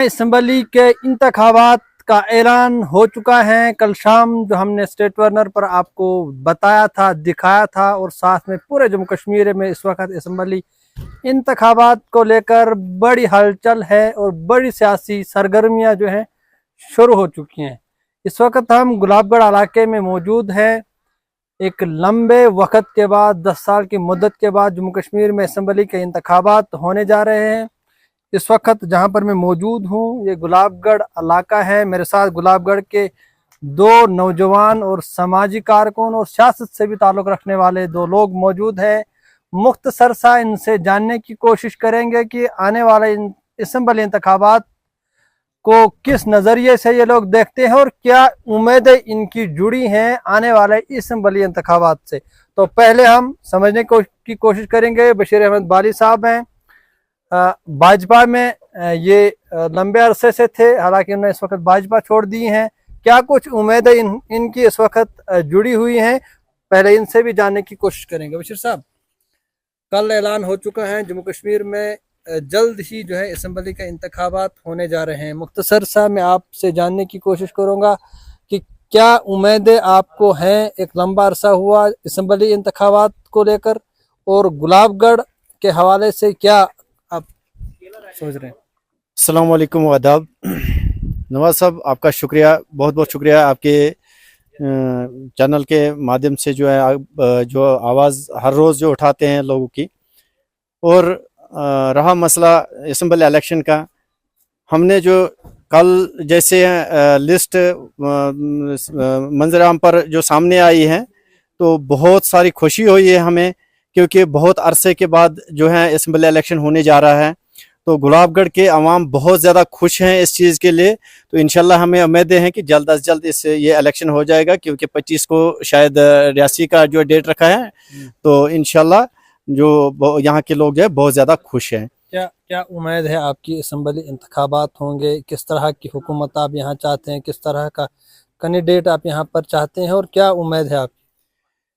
Assembly के इंतखाबात का ऐलान हो चुका है। कल शाम जो हमने स्टेट वर्नर पर आपको बताया था, दिखाया था, और साथ में पूरे जम्मू कश्मीर में इस वक्त असम्बली इंतखाबात को लेकर बड़ी हलचल है और बड़ी सियासी सरगर्मियां जो हैं शुरू हो चुकी हैं। इस वक्त हम गुलाबगढ़ इलाके में मौजूद हैं। एक लंबे वक्त के बाद, 10 साल की मुद्दत के बाद जम्मू कश्मीर में असम्बली के इंतखाबात होने जा रहे हैं। इस वक्त जहां पर मैं मौजूद हूं, ये गुलाबगढ़ इलाका है। मेरे साथ गुलाबगढ़ के दो नौजवान और समाजी कारकुन और सियासत से भी ताल्लुक रखने वाले दो लोग मौजूद हैं। मुख्तसर सा इनसे जानने की कोशिश करेंगे कि आने वाले असम्बली इंतखाबात को किस नज़रिए से ये लोग देखते हैं और क्या उम्मीदें इनकी जुड़ी हैं आने वाले असम्बली इंतखाबात से। तो पहले हम समझने की कोशिश करेंगे। बशीर अहमद बाली साहब हैं, भाजपा में ये लंबे अरसे से थे, हालांकि उन्होंने इस वक्त भाजपा छोड़ दी हैं। क्या कुछ उम्मीदें इनकी इस वक्त जुड़ी हुई हैं, पहले इनसे भी जानने की कोशिश करेंगे। बशीर साहब, कल ऐलान हो चुका है जम्मू कश्मीर में जल्द ही जो है असम्बली के इंतखाबात होने जा रहे हैं। मुख्तसर सा मैं आपसे जानने की कोशिश करूँगा कि क्या उम्मीदें आपको हैं। एक लंबा अरसा हुआ असम्बली इंतखाबात को लेकर, और गुलाबगढ़ के हवाले से क्या आप सोच रहे हैं? अस्सलाम वालेकुम व आदाब। नवाज साहब, आपका शुक्रिया, बहुत बहुत शुक्रिया। आपके चैनल के माध्यम से जो है जो आवाज़ हर रोज़ जो उठाते हैं लोगों की। और रहा मसला असम्बली इलेक्शन का, हमने जो कल जैसे लिस्ट मंजर आम पर जो सामने आई है, तो बहुत सारी खुशी हुई है हमें, क्योंकि बहुत अरसे के बाद जो है असम्बली इलेक्शन होने जा रहा है। तो गुलाबगढ़ के अवाम बहुत ज़्यादा खुश हैं इस चीज़ के लिए। तो इंशाल्लाह हमें उम्मीदें हैं कि जल्द अज जल्द ये इलेक्शन हो जाएगा, क्योंकि 25 को शायद रियासी का जो डेट रखा है। तो इंशाल्लाह जो यहाँ के लोग जो है बहुत ज़्यादा खुश हैं। क्या क्या उम्मीद है आपकी? असम्बली इंतखाबात होंगे, किस तरह की हुकूमत आप यहाँ चाहते हैं, किस तरह का कैंडिडेट आप यहाँ पर चाहते हैं, और क्या उम्मीद है आपकी?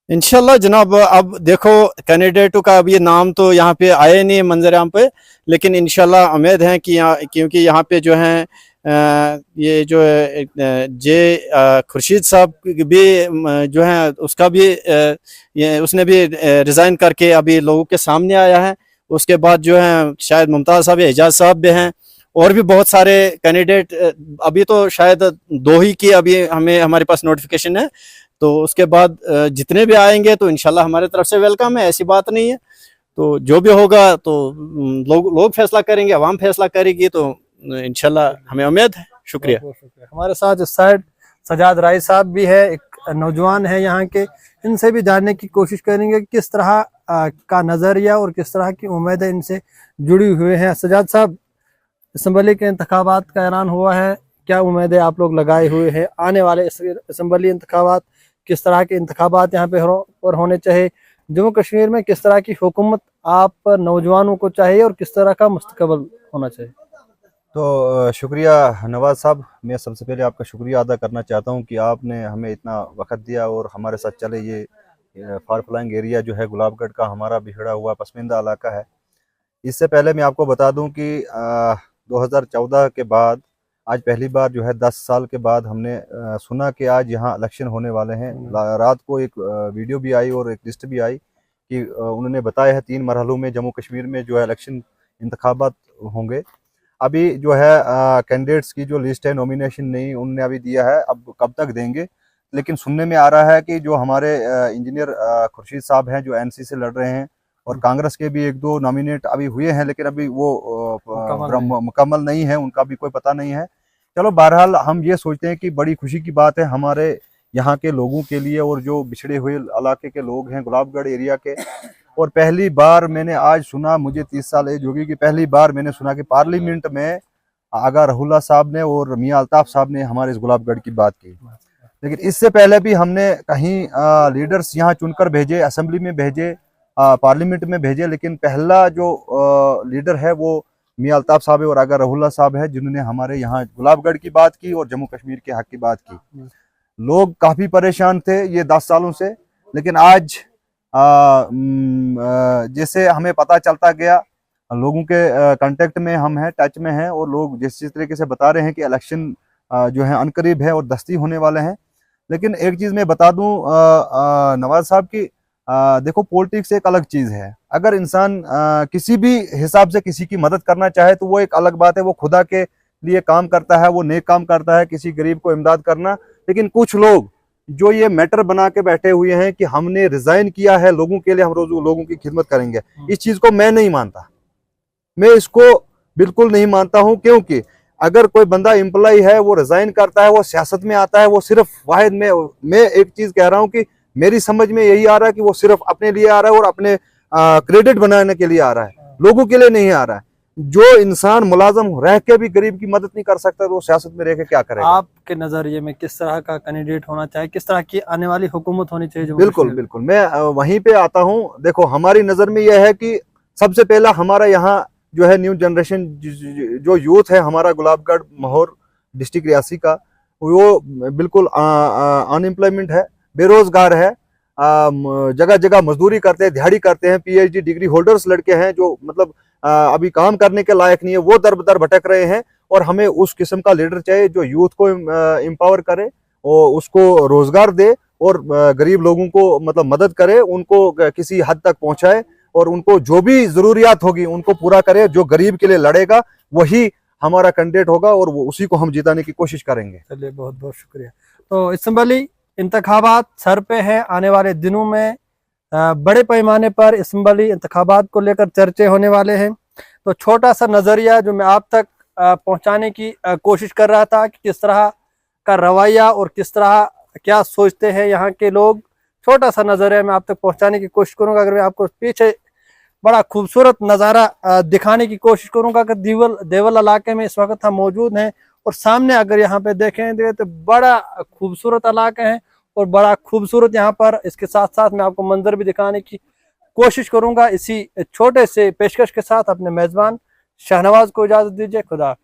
इंशाल्लाह जनाब, अब देखो कैंडिडेटों का अब ये नाम तो यहाँ पे आए नहीं है मंजर-आम पे, लेकिन इंशाल्लाह उम्मीद है कि क्योंकि यहाँ पे जो है ये जो खुर्शीद साहब भी जो है उसका भी ये उसने भी रिज़ाइन करके अभी लोगों के सामने आया है। उसके बाद जो है शायद मुमताज़ साहब या एजाज साहब भी हैं, और भी बहुत सारे कैंडिडेट। अभी तो शायद 2 ही की अभी हमारे पास नोटिफिकेशन है। तो उसके बाद जितने भी आएंगे तो इंशाल्लाह हमारे तरफ से वेलकम है, ऐसी बात नहीं है। तो जो भी होगा तो लोग फैसला करेंगे, अवाम फैसला करेगी। तो इंशाल्लाह हमें उम्मीद है। शुक्रिया। हमारे साथ इस साइड सजाद राय साहब भी है, एक नौजवान है यहाँ के। इनसे भी जानने की कोशिश करेंगे किस तरह का नज़रिया और किस तरह की उम्मीदें इनसे जुड़ी हुई हैं। सजाद साहब, असम्बली के इंतखाबात का ऐलान हुआ है, क्या उम्मीदें आप लोग लगाए हुए हैं आने वाले असम्बली इंतखाबात? किस तरह के इंतखाबात यहाँ पे और होने चाहिए? जम्मू कश्मीर में किस तरह की हुकूमत आप नौजवानों को चाहिए और किस तरह का मुस्तकबिल होना चाहिए? तो शुक्रिया नवाज साहब, मैं सबसे पहले आपका शुक्रिया अदा करना चाहता हूँ कि आपने हमें इतना वक्त दिया और हमारे साथ चले। ये फार फ्लाइंग एरिया जो है गुलाबगढ़ का हमारा बिछड़ा हुआ पसमानदा इलाका है। इससे पहले मैं आपको बता दूं कि 2014 के बाद आज पहली बार जो है 10 साल के बाद हमने सुना कि आज यहाँ इलेक्शन होने वाले हैं। रात को एक वीडियो भी आई और एक लिस्ट भी आई कि उन्होंने बताया है 3 मरहलों में जम्मू कश्मीर में जो है इलेक्शन इंतखाबात होंगे। अभी जो है कैंडिडेट्स की जो लिस्ट है, नॉमिनेशन नहीं उन्होंने अभी दिया है, अब कब तक देंगे। लेकिन सुनने में आ रहा है कि जो हमारे इंजीनियर खुर्शीद साहब हैं जो एनसी से लड़ रहे हैं, और कांग्रेस के भी 1-2 नॉमिनेट अभी हुए हैं, लेकिन अभी वो मुकम्मल नहीं है, उनका भी कोई पता नहीं है। चलो बहरहाल हम ये सोचते हैं कि बड़ी खुशी की बात है हमारे यहाँ के लोगों के लिए और जो बिछड़े हुए इलाके के लोग हैं गुलाबगढ़ एरिया के। और पहली बार मैंने आज सुना, मुझे 30 साल एज होगी, कि पहली बार मैंने सुना कि पार्लियामेंट में आगा रहुल्ला साहब ने और मियाँ अल्ताफ साहब ने हमारे इस गुलाबगढ़ की बात की। लेकिन इससे पहले भी हमने कहीं लीडर्स यहाँ चुनकर भेजे, असेंबली में भेजे, पार्लियामेंट में भेजे, लेकिन पहला जो लीडर है वो मियाँ अल्ताफ साहब और आगा रहुल्ला साहब है, जिन्होंने हमारे यहाँ गुलाबगढ़ की बात की और जम्मू कश्मीर के हक की बात की। लोग काफ़ी परेशान थे ये 10 सालों से, लेकिन आज जैसे हमें पता चलता गया लोगों के कांटेक्ट में हम हैं, टच में हैं, और लोग जिस तरीके से बता रहे हैं कि इलेक्शन जो है अनकरीब है और दस्ती होने वाले हैं। लेकिन एक चीज़ मैं बता दूं नवाज साहब की, देखो पॉलिटिक्स एक अलग चीज़ है। अगर इंसान किसी भी हिसाब से किसी की मदद करना चाहे तो वो एक अलग बात है, वो खुदा के लिए काम करता है, वो नेक काम करता है, किसी गरीब को इमदाद करना। लेकिन कुछ लोग जो ये मैटर बना के बैठे हुए हैं कि हमने रिजाइन किया है लोगों के लिए, हम रोज लोगों की खिदमत करेंगे, इस चीज़ को मैं नहीं मानता, मैं इसको बिल्कुल नहीं मानता हूं। क्योंकि अगर कोई बंदा एम्प्लॉय है, वो रिजाइन करता है, वो सियासत में आता है, वो सिर्फ वाहिद में, मैं एक चीज कह रहा हूं कि मेरी समझ में यही आ रहा है कि वो सिर्फ अपने लिए आ रहा है और अपने क्रेडिट बनाने के लिए आ रहा है, लोगों के लिए नहीं आ रहा है। जो इंसान मुलाजम रह के भी गरीब की मदद नहीं कर सकता तो वो सियासत में रह के क्या करेगा? आपके नजरिए में किस तरह का कैंडिडेट होना चाहिए, किस तरह की आने वाली हुकूमत होनी चाहिए? जो बिल्कुल बिल्कुल, मैं वहीं पे आता हूँ। देखो हमारी नजर में यह है कि सबसे पहला हमारा यहाँ जो है न्यू जनरेशन जो यूथ है हमारा गुलाबगढ़ माहौर डिस्ट्रिक्ट रियासी का, वो बिल्कुल अनएम्प्लॉयमेंट है, बेरोजगार है, जगह जगह मजदूरी करते हैं, दिहाड़ी करते हैं, पीएचडी डिग्री होल्डर्स लड़के हैं जो मतलब अभी काम करने के लायक नहीं है, वो दर बदर भटक रहे हैं। और हमें उस किस्म का लीडर चाहिए जो यूथ को एम्पावर करे और उसको रोजगार दे और गरीब लोगों को मतलब मदद करे, उनको किसी हद तक पहुंचाए और उनको जो भी जरूरियात होगी उनको पूरा करे। जो गरीब के लिए लड़ेगा वही हमारा कैंडिडेट होगा और वो उसी को हम जिताने की कोशिश करेंगे। चलिए, बहुत बहुत शुक्रिया। तो इसम्बली इंतखाबात सर पे है, आने वाले दिनों में बड़े पैमाने पर इसम्बली इंतखाबात को लेकर चर्चे होने वाले हैं। तो छोटा सा नज़रिया जो मैं आप तक पहुंचाने की कोशिश कर रहा था कि किस तरह का रवैया और किस तरह क्या सोचते हैं यहाँ के लोग, छोटा सा नज़रिया मैं आप तक पहुंचाने की कोशिश करूंगा। अगर मैं आपको पीछे बड़ा खूबसूरत नज़ारा दिखाने की कोशिश करूंगा कि देवल इलाके में इस वक्त हम मौजूद हैं और सामने अगर यहाँ पे देखें तो बड़ा खूबसूरत इलाका है और बड़ा खूबसूरत यहाँ पर, इसके साथ साथ मैं आपको मंजर भी दिखाने की कोशिश करूंगा। इसी छोटे से पेशकश के साथ अपने मेज़बान शाहनवाज को इजाज़त दीजिए। खुदा।